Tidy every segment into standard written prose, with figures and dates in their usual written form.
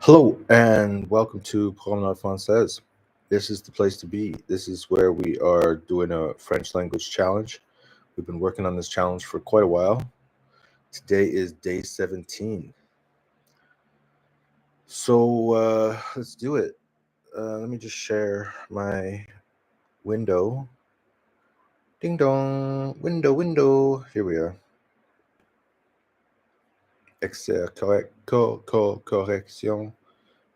Hello and welcome to Promenade Française. This is the place to be. This is where we are doing a French language challenge. We've been working on this challenge for quite a while. Today is day 17. So let's do it. Let me just share my window. Ding dong, window. Here we are.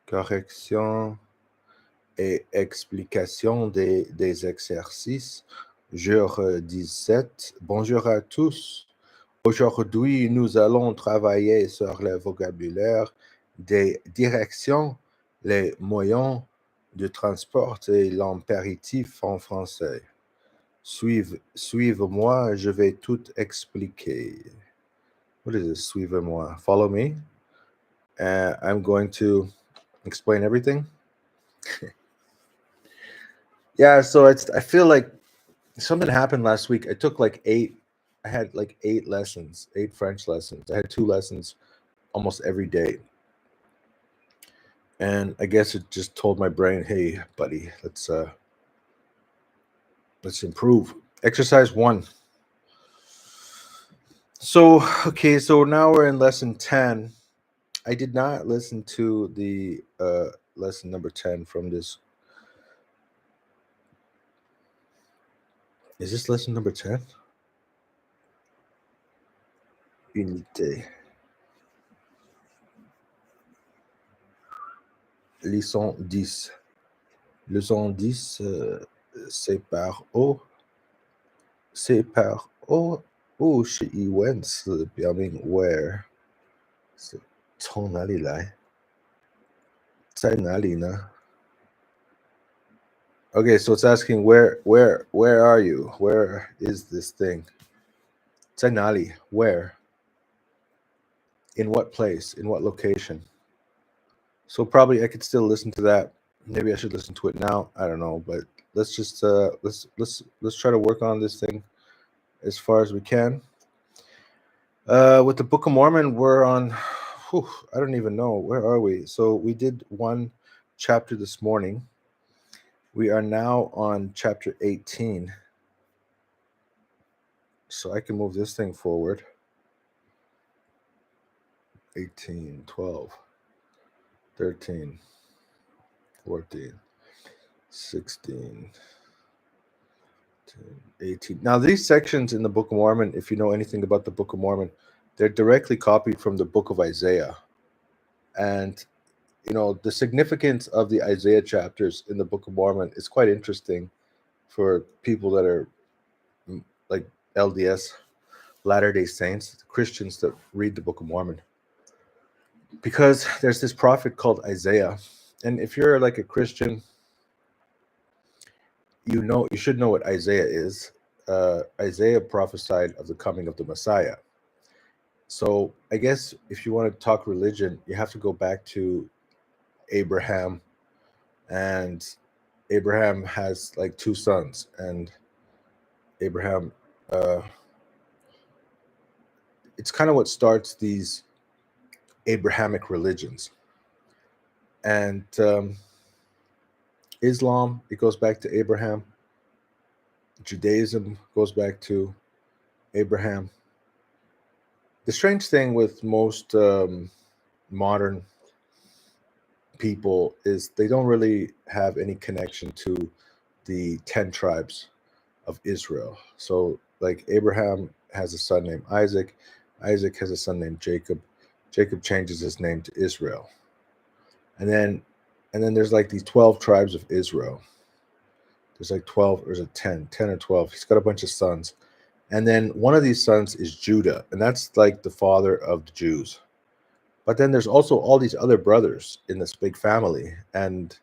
Correction et explication des exercices. Jour 17. Bonjour à tous. Aujourd'hui, nous allons travailler sur le vocabulaire des directions, les moyens de transport et l'impératif en français. Suivez-moi, je vais tout expliquer. What is this? Suivez-moi. Follow me. I'm going to explain everything. Yeah, so I feel like something happened last week. I had like 8 lessons, 8 French lessons. I had 2 lessons almost every day. And I guess it just told my brain, hey, buddy, let's improve. Exercise 1. So now we're in lesson 10. I did not listen to the lesson number 10 from this. Is this lesson number 10? Unité. Leçon 10. Leçon 10, c'est par O. C'est par O. Oh, 是疑问词表明 where 是从哪里来，在哪里呢？ Okay, so it's asking where are you? Where is this thing? 在哪里? Where? In what place? In what location? So probably I could still listen to that. Maybe I should listen to it now. I don't know, but let's just let's try to work on this thing as far as we can. With the Book of Mormon, we're on. I don't even know, where are we? So we did 1 chapter this morning. We are now on chapter 18. So I can move this thing forward. 18, 12, 13, 14, 16, 18. Now, these sections in the Book of Mormon, if you know anything about the Book of Mormon, they're directly copied from the book of Isaiah. And, you know, the significance of the Isaiah chapters in the Book of Mormon is quite interesting for people that are like LDS, Latter-day Saints, Christians that read the Book of Mormon. Because there's this prophet called Isaiah. And if you're like a Christian, you should know what Isaiah is. Isaiah prophesied of the coming of the Messiah. So I guess if you want to talk religion, you have to go back to Abraham. And Abraham has like 2 sons. And Abraham, it's kind of what starts these Abrahamic religions. And Islam, it goes back to Abraham. Judaism goes back to Abraham. The strange thing with most modern people is they don't really have any connection to the 10 tribes of Israel. So like Abraham has a son named Isaac. Isaac has a son named Jacob. Jacob changes his name to Israel. And then there's like these 12 tribes of Israel. There's like 12, or is it 10 or 12? He's got a bunch of sons. And then one of these sons is Judah, and that's like the father of the Jews. But then there's also all these other brothers in this big family. And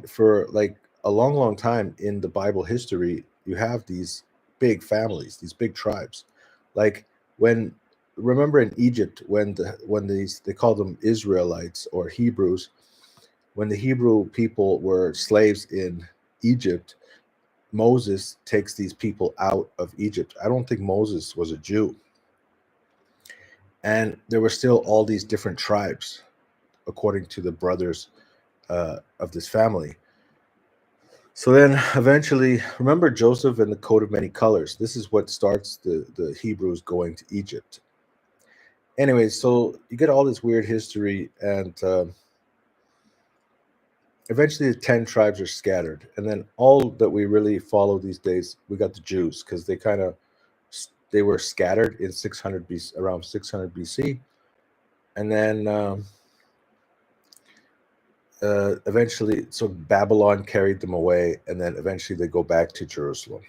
for like a long time in the Bible history, you have these big families, these big tribes. Like remember in Egypt, when they called them Israelites or Hebrews, when the Hebrew people were slaves in Egypt, Moses takes these people out of Egypt. I don't think Moses was a Jew. And there were still all these different tribes. according to the brothers of this family. So then eventually, remember Joseph and the coat of many colors. This is what starts the Hebrews going to Egypt. Anyway, so you get all this weird history, and eventually the 10 tribes are scattered. And then all that we really follow these days, we got the Jews, because they were scattered in 600 BC, around 600 BC. And then eventually, so Babylon carried them away, and then eventually they go back to Jerusalem.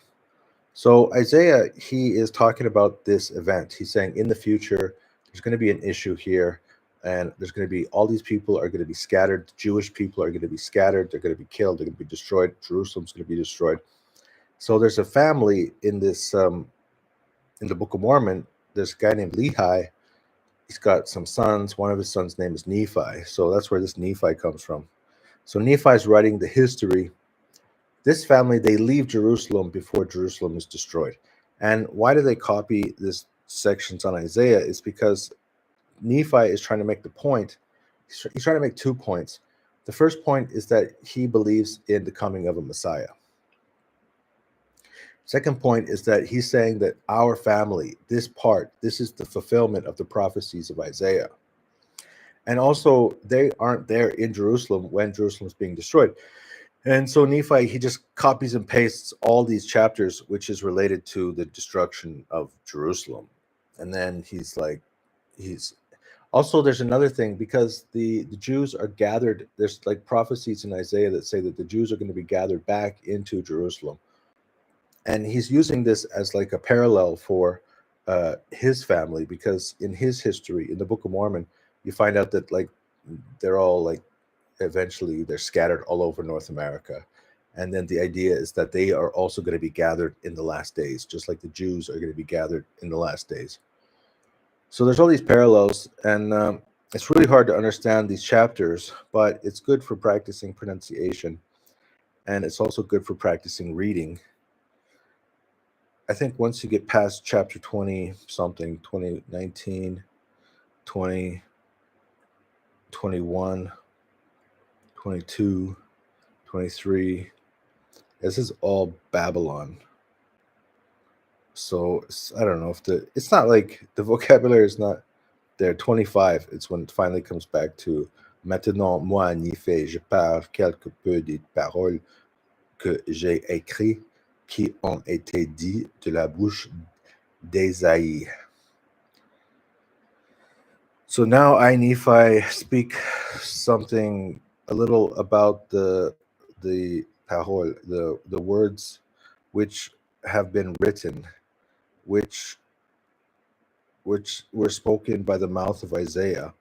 So Isaiah, he is talking about this event. He's saying in the future, there's going to be an issue here, and there's going to be all these people are going to be scattered. The Jewish people are going to be scattered. They're going to be killed. They're going to be destroyed. Jerusalem's going to be destroyed. So there's a family in this in the Book of Mormon. There's a guy named Lehi. He's got some sons. One of his sons' name is Nephi. So that's where this Nephi comes from. So Nephi is writing the history. This family, they leave Jerusalem before Jerusalem is destroyed. And why do they copy this sections on Isaiah? It's because Nephi is trying to make the point. He's trying to make 2 points. The first point is that he believes in the coming of a Messiah. Second point is that he's saying that our family, this is the fulfillment of the prophecies of Isaiah. And also, they aren't there in Jerusalem when Jerusalem is being destroyed. And so Nephi, he just copies and pastes all these chapters, which is related to the destruction of Jerusalem. And then he's also, there's another thing, because the Jews are gathered. There's like prophecies in Isaiah that say that the Jews are going to be gathered back into Jerusalem. And he's using this as like a parallel for his family, because in his history, in the Book of Mormon, you find out that like they're all like, eventually they're scattered all over North America. And then the idea is that they are also going to be gathered in the last days, just like the Jews are going to be gathered in the last days. So there's all these parallels, and it's really hard to understand these chapters, but it's good for practicing pronunciation, and it's also good for practicing reading. I think once you get past chapter 20 something, 20, 19, 20, 21, 22, 23, this is all Babylon. So I don't know if it's not like the vocabulary is not there. 25, it's when it finally comes back to maintenant, moi, en effet, je parle quelque peu des paroles que j'ai écrites qui ont été dites de la bouche d'Ésaïe. So now I, Nephi, speak something a little about the parole, the words which have been written, which were spoken by the mouth of Isaiah.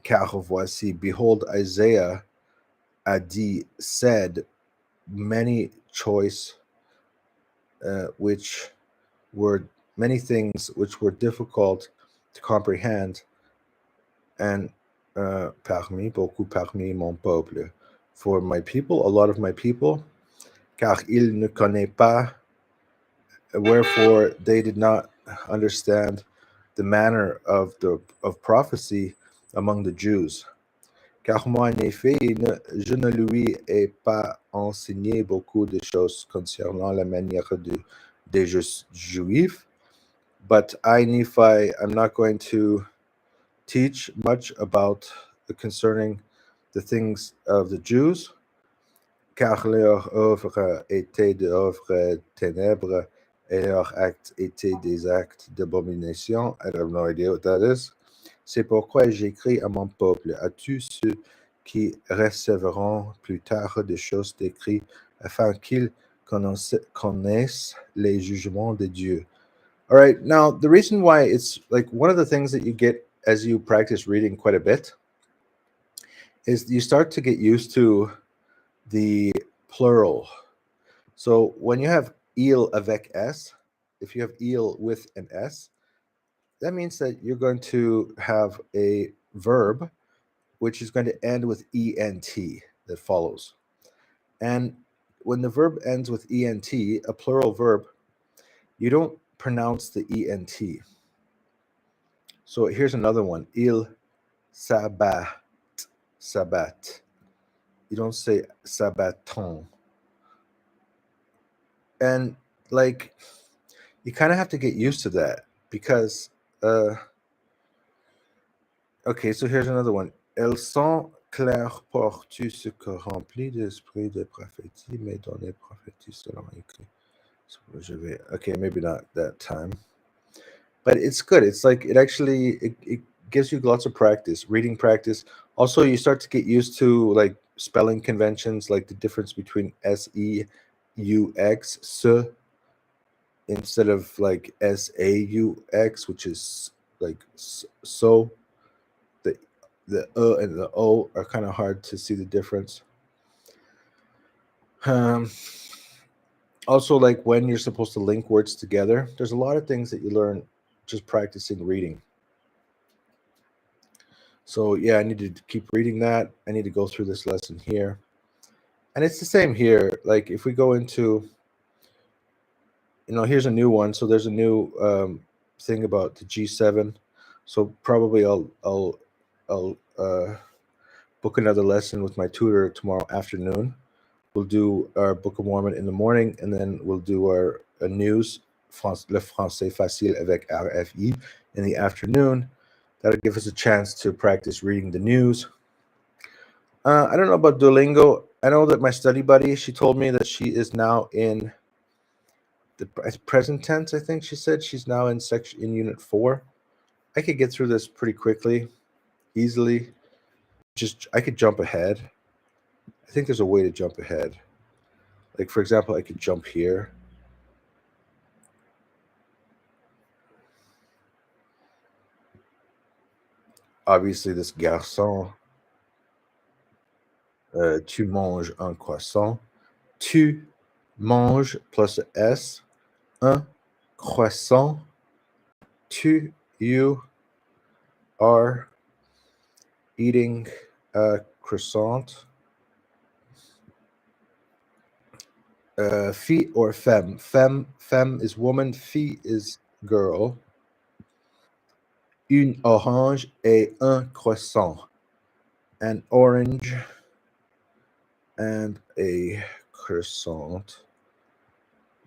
Car voici, behold, Isaiah a dit, said many choice, which were many things which were difficult to comprehend, and beaucoup parmi mon peuple, for my people, a lot of my people, car il ne connaît pas, wherefore they did not understand the manner of prophecy among the Jews. Car moi, en effet, je ne lui ai pas enseigné beaucoup de choses concernant la manière des Juifs, but I, Nephi, I'm not going to teach much about concerning the things of the Jews, car leur œuvre était d'œuvres ténèbres et leurs actes étaient des actes d'abomination. I have no idea what that is. C'est pourquoi j'écris à mon peuple, à tous ceux qui recevront plus tard des choses décrites, afin qu'ils connaissent les jugements de Dieu. All right, now the reason why it's like one of the things that you get as you practice reading quite a bit is you start to get used to the plural. So when you have il avec s, if you have il with an s, that means that you're going to have a verb which is going to end with ent that follows. And when the verb ends with ent, a plural verb, you don't pronounce the ent. So here's another one, il Sabbat, Sabbat. You don't say Sabbaton. And like you kind of have to get used to that because okay, so here's another one. Elles sont claires pour tout ce que remplit d'esprit de prophétie, mais données prophétie selon écrit. So okay, maybe not that time. But it's good. It's like it gives you lots of practice, reading practice. Also, you start to get used to like spelling conventions, like the difference between S-E-U-X, instead of like S-A-U-X, which is like so. The and the O are kind of hard to see the difference. Um, Also, like when you're supposed to link words together, there's a lot of things that you learn just practicing reading. So yeah, I need to keep reading that. I need to go through this lesson here. And it's the same here. Like if we go into, here's a new one. So there's a new thing about the G7. So probably I'll book another lesson with my tutor tomorrow afternoon. We'll do our Book of Mormon in the morning, and then we'll do our news, Le Français Facile avec RFI, in the afternoon. That'll give us a chance to practice reading the news. I don't know about Duolingo. I know that my study buddy, she told me that she is now in the present tense. I think she said she's now in unit 4. I could get through this pretty quickly, easily. Just I could jump ahead. I think there's a way to jump ahead. Like for example, I could jump here. Obviously, this garçon, tu manges un croissant. Tu manges plus S, un croissant. You are eating a croissant. Fille or femme. Femme is woman. Fille is girl. Une orange et un croissant. An orange and a croissant.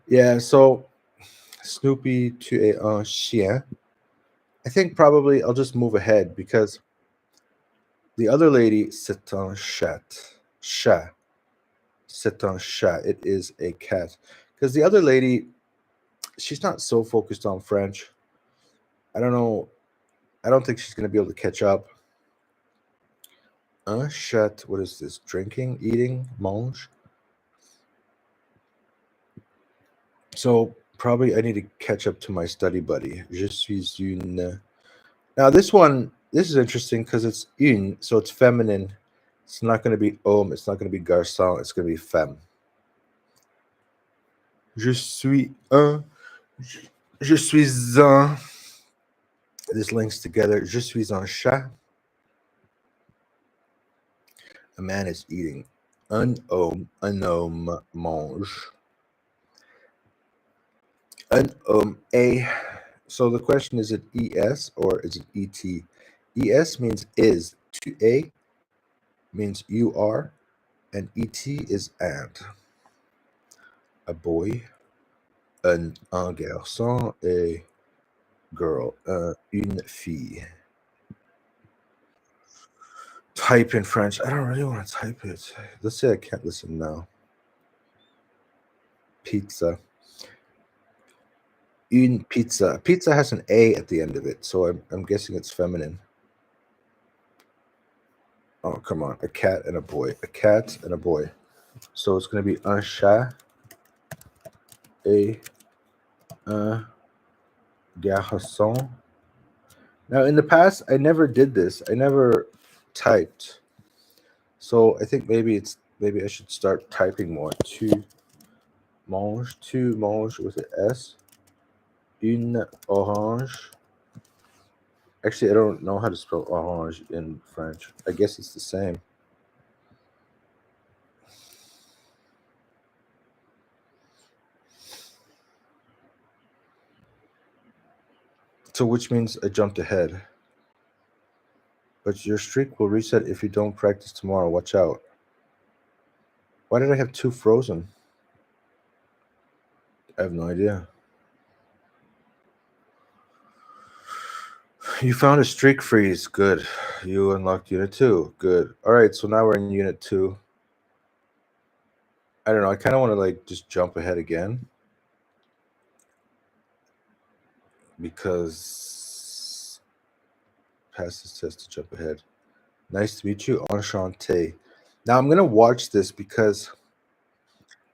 Yeah, so Snoopy, tu es un chien. I think probably I'll just move ahead because the other lady, c'est un chat. Chat. C'est un chat. It is a cat. Because the other lady, she's not so focused on French. I don't know. I don't think she's going to be able to catch up. Un chat. What is this? Drinking, eating, mange. So probably I need to catch up to my study buddy. Je suis une. Now this is interesting because it's une, so it's feminine. It's not going to be homme. It's not going to be garçon. It's going to be femme. Je suis un. Je suis un. This links together. Je suis un chat. A man is eating. Un homme mange. Un homme a. So the question is it es or is it et? Es means is. To a means you are, and et is and. A boy, un garçon, a girl, une fille. Type in French. I don't really want to type it. Let's say I can't listen now. Pizza. Une pizza. Pizza has an A at the end of it, so I'm guessing it's feminine. Oh, come on. A cat and a boy. A cat and a boy. So it's going to be un chat et un garçon. Now, in the past, I never did this. I never typed. So I think maybe I should start typing more. Tu mange with an S. Une orange. Actually, I don't know how to spell orange in French. I guess it's the same. So which means I jumped ahead. But your streak will reset if you don't practice tomorrow. Watch out. Why did I have 2 frozen? I have no idea. You found a streak freeze. Good. You unlocked unit 2. Good. All right, so now we're in unit 2. I don't know. I kind of want to like just jump ahead again because pass this test to jump ahead. Nice to meet you. Enchanté. Now I'm gonna watch this because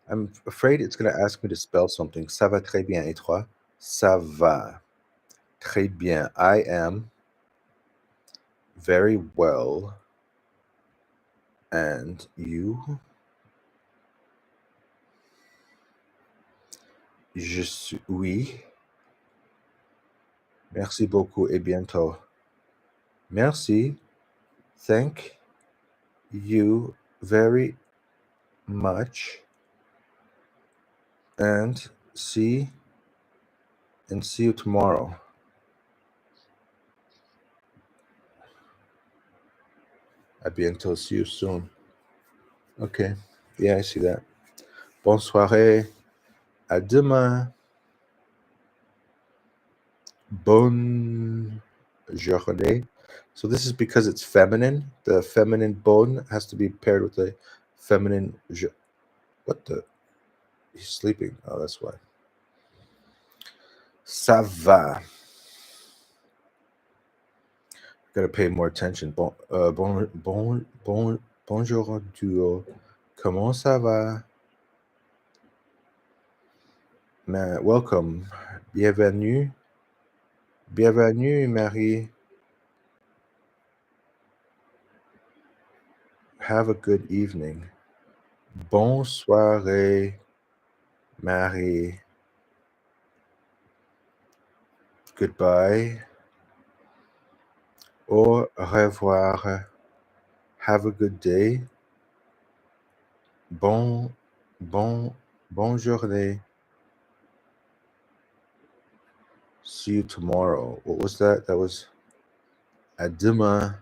I'm afraid it's gonna ask me to spell something. Ça va très bien. Et toi? Ça va très bien. I am very well. And you? Je suis. Oui. Merci beaucoup et bientôt. Merci. Thank you very much. And see you tomorrow. À bientôt. See you soon. Okay. Yeah, I see that. Bonne soirée. À demain. Bonne journée. So this is because it's feminine. The feminine bonne has to be paired with the feminine. What the? He's sleeping. Oh, that's why. Ça va. Gotta pay more attention. Bonjour duo. Comment ça va? Welcome. Bienvenue. Bienvenue, Marie. Have a good evening. Bonne soirée, Marie. Goodbye. Au revoir. Have a good day. Bonne journée. See you tomorrow. What was that? That was à demain.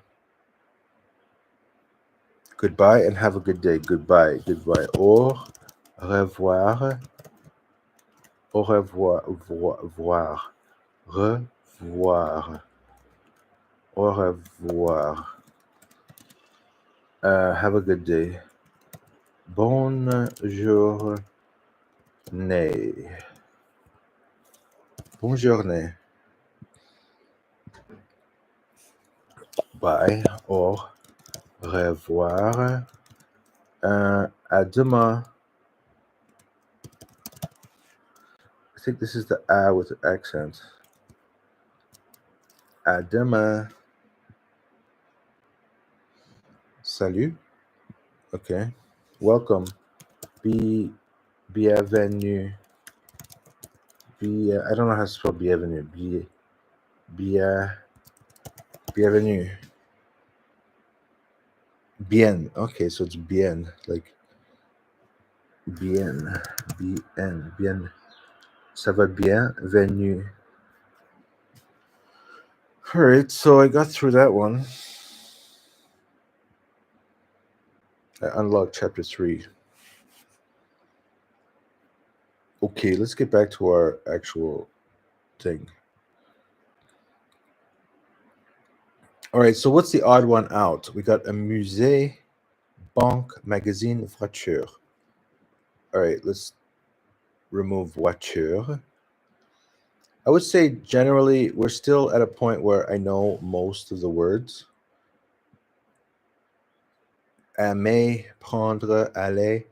Goodbye and have a good day. Goodbye. Au revoir. Au revoir. Revoir. Revoir. Au revoir. Have a good day. Bonne journée. Bonne journée. Bye. Au revoir. À demain. I think this is the A with the accent. À demain. Salut. Okay. Welcome. Bienvenue. I don't know how to spell bienvenue. Bienvenue. Bien. Okay, so it's bien. Like bien. Bien. Ça va bien? Venue. All right, so I got through that one. I unlocked chapter 3. Okay, let's get back to our actual thing. All right, so what's the odd one out? We got a musée, banque, magazine, voiture. All right, let's remove voiture. I would say generally we're still at a point where I know most of the words. Aimer, prendre, aller,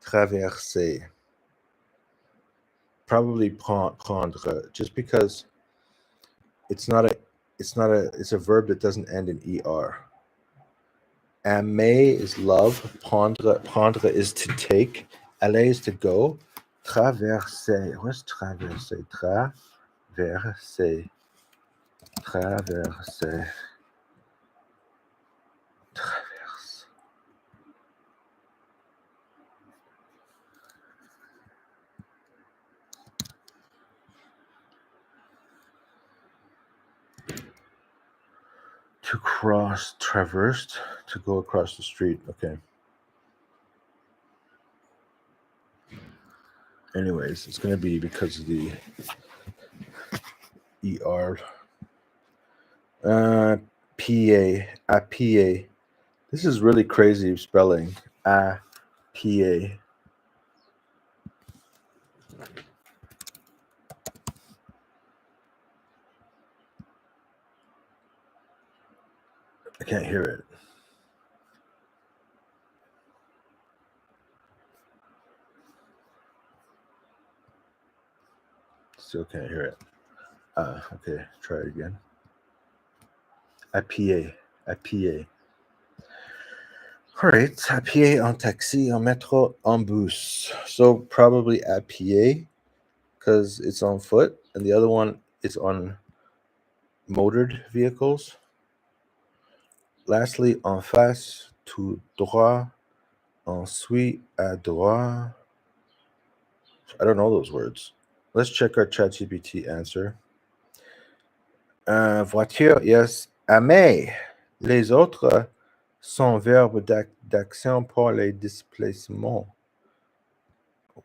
traverser. Probably prendre, just because it's a verb that doesn't end in er. Aimer is love. Prendre is to take. Aller is to go. Traverser. What's traverser? Traverser. Traverser. Traverse. To cross, traversed, to go across the street. Okay. Anyways, it's going to be because of the ER. PA, APA. This is really crazy spelling. APA. I can't hear it. Still can't hear it. Okay, try it again. APA. APA. All right, APA en taxi, en metro, en bus. So probably APA because it's on foot, and the other one is on motored vehicles. Lastly, en face, tout droit, ensuite, à droite. I don't know those words. Let's check our ChatGPT answer. Voiture, yes. Aimer. Les autres sont verbes d'action pour les déplacements.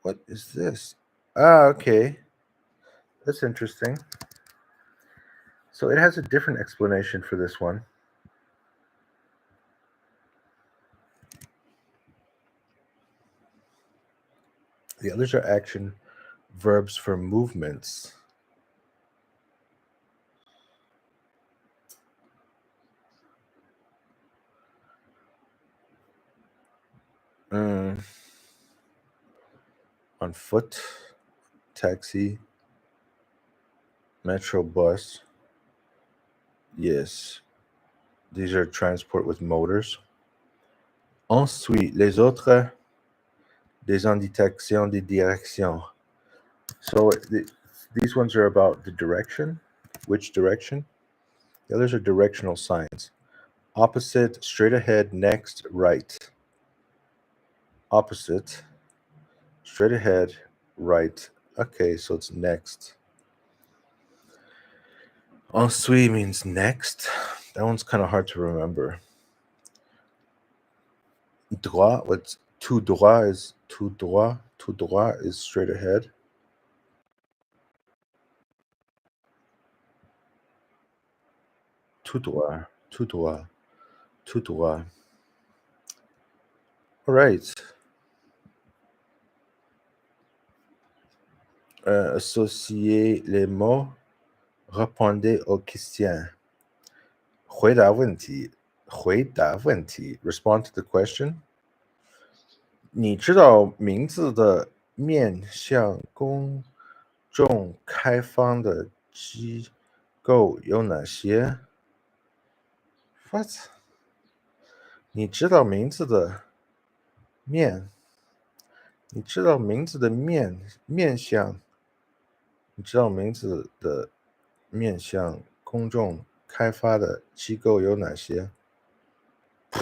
What is this? Okay. That's interesting. So it has a different explanation for this one. The others are action verbs for movements. On foot, taxi, metro bus. Yes. These are transport with motors. Ensuite, les autres, des indications de direction. So these ones are about the direction, which direction. The others are directional signs. Opposite, straight ahead, next, right. Opposite, straight ahead, right. Okay, so it's next. Ensuite means next. That one's kind of hard to remember. Droit, what's tout droit is tout droit. Tout droit is straight ahead. Tout droit, tout droit, tout droit. All right. Associer les mots. Répondez aux questions. 回答问题。回答问题。Respond to the question. 你知道名字的面向公众开放的机构有哪些 ？What？ 你知道名字的面？你知道名字的面向？你知道名字的面向公众开发的机构有哪些？ I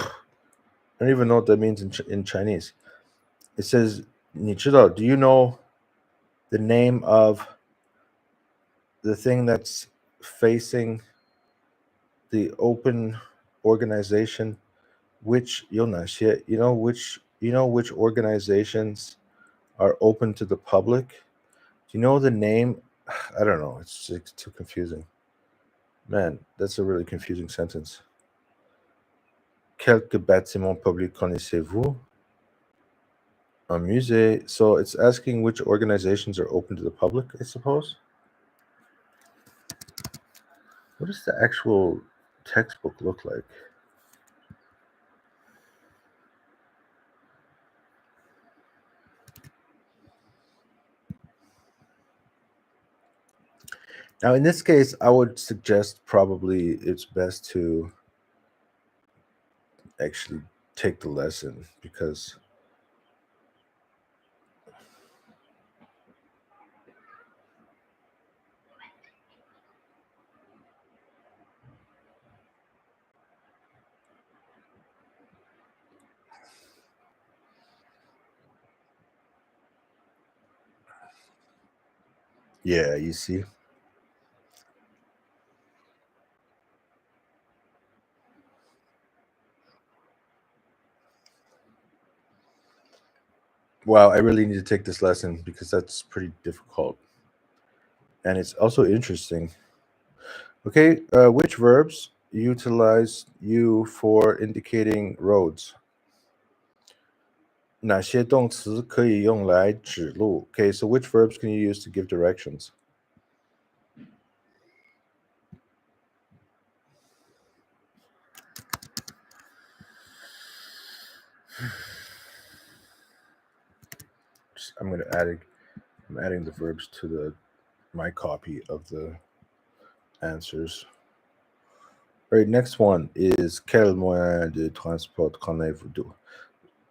don't even know what that means in Chinese. It says, 你知道, do you know the name of the thing that's facing the open organization? Which 有哪些? You know which organizations are open to the public? Do you know the name? I don't know. It's just too confusing. Man, that's a really confusing sentence. Quelques bâtiments publics connaissez-vous? Un musée. So it's asking which organizations are open to the public, I suppose. What does the actual textbook look like? Now, in this case, I would suggest probably it's best to actually take the lesson because yeah, you see. Wow, I really need to take this lesson because that's pretty difficult. And it's also interesting. Okay, which verbs utilize you for indicating roads? 哪些动词可以用来指路? Okay, so which verbs can you use to give directions? I'm adding the verbs to my copy of the answers. All right, next one is quel moyen de transport connaissez-vous?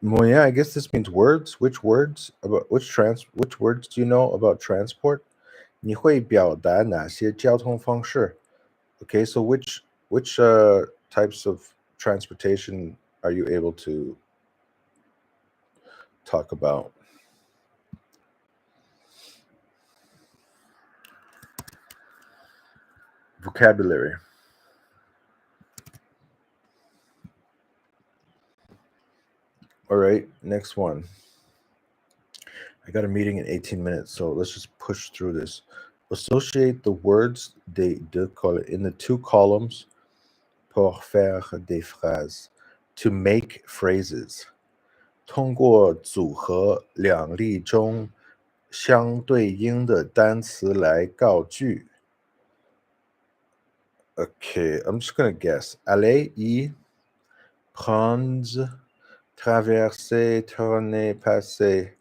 Moyen, I guess this means words. Which words do you know about transport? 你会表达哪些交通方式? Okay, so which types of transportation are you able to talk about? Vocabulary. All right, next one. I got a meeting in 18 minutes, so let's just push through this. Associate the words in the two columns pour faire des phrases, to make phrases. 通过组合两例中相对应的单词来造句。Okay, I'm just gonna guess. Aller, y, prendre, traverser, tourner, passer.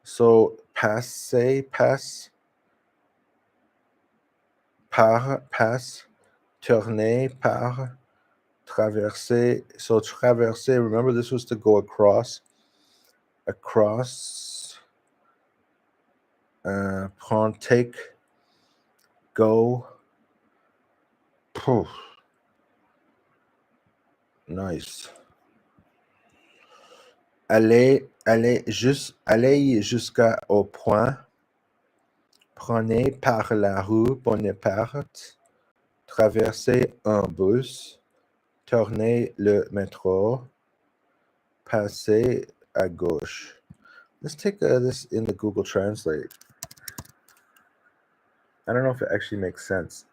So passer, pass, par, pass, tourner, par, traverser. So traverser, remember this was to go across. Prendre, take, go. Poof. Nice. Aller jusqu'au point. Prenez par la rue Bonaparte. Traversez un bus. Tournez le métro. Passez à gauche. Let's take this in the Google Translate. I don't know if it actually makes sense.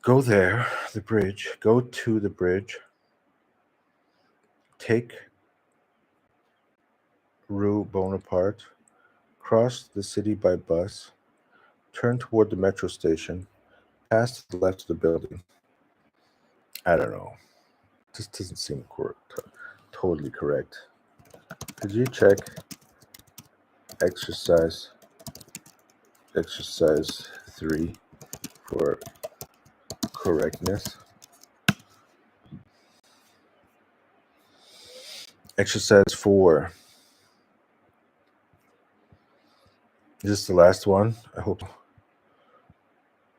Go there, the bridge. Go to the bridge. Take Rue Bonaparte. Cross the city by bus. Turn toward the metro station. Pass to the left of the building. I don't know. This doesn't seem totally correct. Could you check exercise 3 for correctness? Exercise 4. Is this the last one? I hope.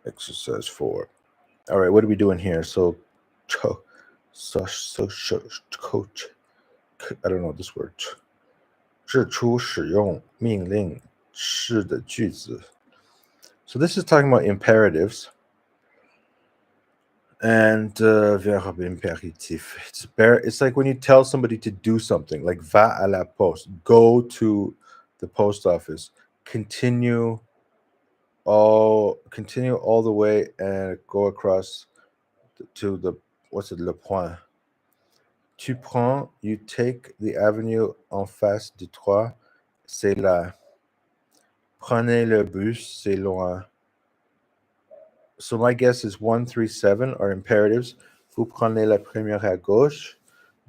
Exercise 4. All right, what are we doing here? So coach. I don't know this word. 制出使用命令式的句子. So this is talking about imperatives. And verbe impératif. It's like when you tell somebody to do something, like va à la poste, go to the post office, continue all the way and go across to the le point. Tu prends, you take the avenue en face de toi, c'est là. Prenez le bus, c'est loin. So my guess is 1, 3, 7 are imperatives. Vous prenez la première à gauche.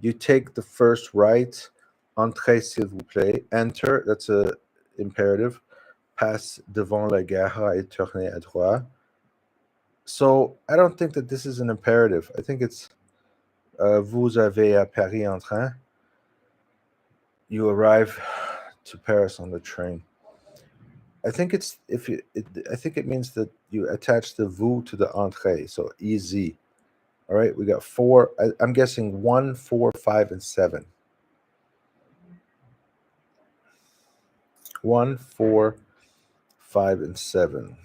You take the first right. Entrez, s'il vous plaît. Enter, that's a imperative. Passe devant la gare et tournez à droite. So I don't think that this is an imperative. I think it's vous avez à Paris en train. You arrive to Paris on the train. I think I think it means that you attach the vous to the entrée, so easy. All right, we got 4. I'm guessing 1, 4, 5, and 7. 1, 4, 5, and 7.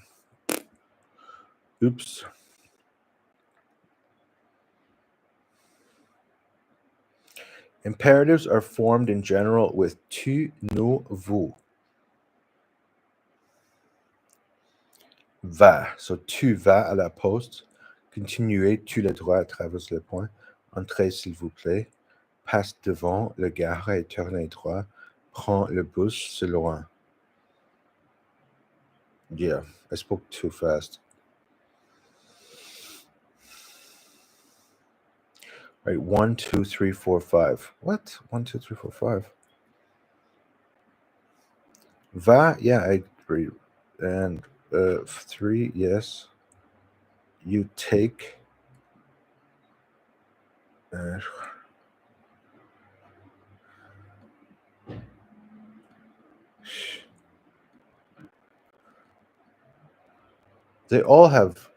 Oops. Imperatives are formed in general with tu, nous, vous. Va. So tu vas à la poste. Continuez, tu le droit, traverse le point. Entrez, s'il vous plaît. Passe devant, le gare et tournez droit. Prends le bus, c'est loin. Yeah, I spoke too fast. Right, 1, 2, 3, 4, 5. What? 1, 2, 3, 4, 5. Va, yeah, I agree. And 3, yes. You take. They all have.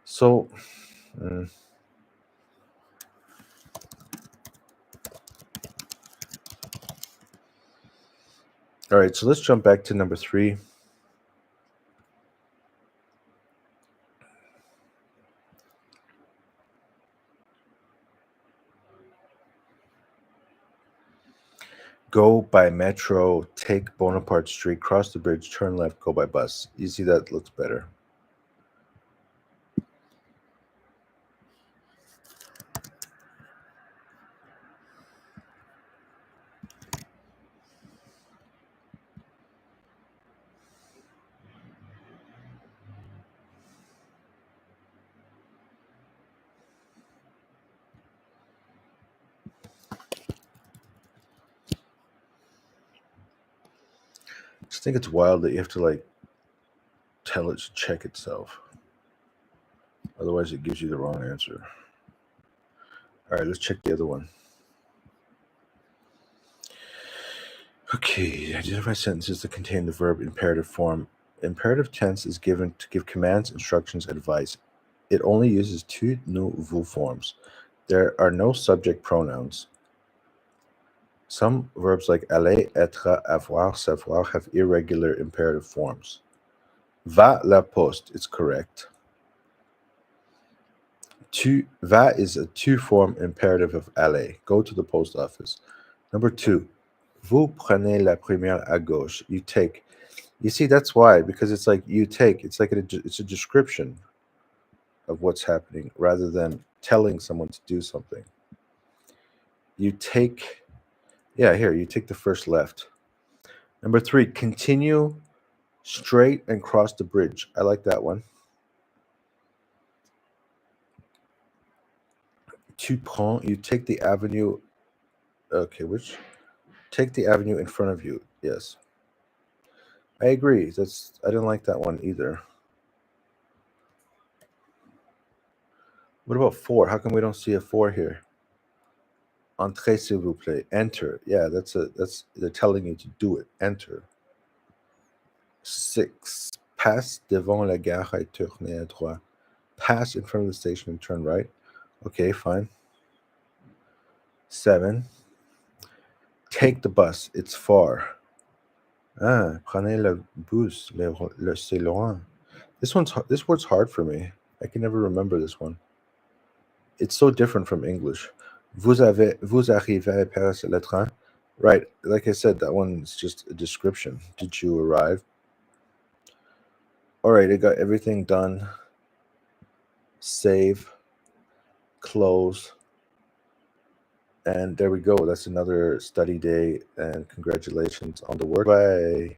So. All right, so let's jump back to number 3. Go by metro, take Bonaparte Street, cross the bridge, turn left, go by bus. You see, that looks better. I just think it's wild that you have to like tell it to check itself. Otherwise, it gives you the wrong answer. All right, let's check the other one. Okay, identify sentences that contain the verb imperative form. Imperative tense is given to give commands, instructions, advice. It only uses tu, nous, vous forms. There are no subject pronouns. Some verbs like aller, être, avoir, savoir have irregular imperative forms. Va la poste, it's correct. Tu, va is a tu form imperative of aller. Go to the post office. Number 2, vous prenez la première à gauche. You take. You see, that's why, because it's like you take. It's like it's a description of what's happening rather than telling someone to do something. You take. Yeah, here, you take the first left. Number 3, continue straight and cross the bridge. I like that one. Tu prends, you take the avenue. Okay, which? Take the avenue in front of you. Yes. I agree. I didn't like that one either. What about 4? How come we don't see a 4 here? Entrez, s'il vous plaît. Enter. Yeah, that's they're telling you to do it. Enter. 6. Passe devant la gare et tournez à droite. Pass in front of the station and turn right. Okay, fine. 7. Take the bus. It's far. Prenez le bus. C'est loin. This word's hard for me. I can never remember this one. It's so different from English. Vous arrivez par le train. Right, like I said, that one's just a description. Did you arrive? All right, I got everything done. Save, close, and there we go. That's another study day, and congratulations on the work. Bye.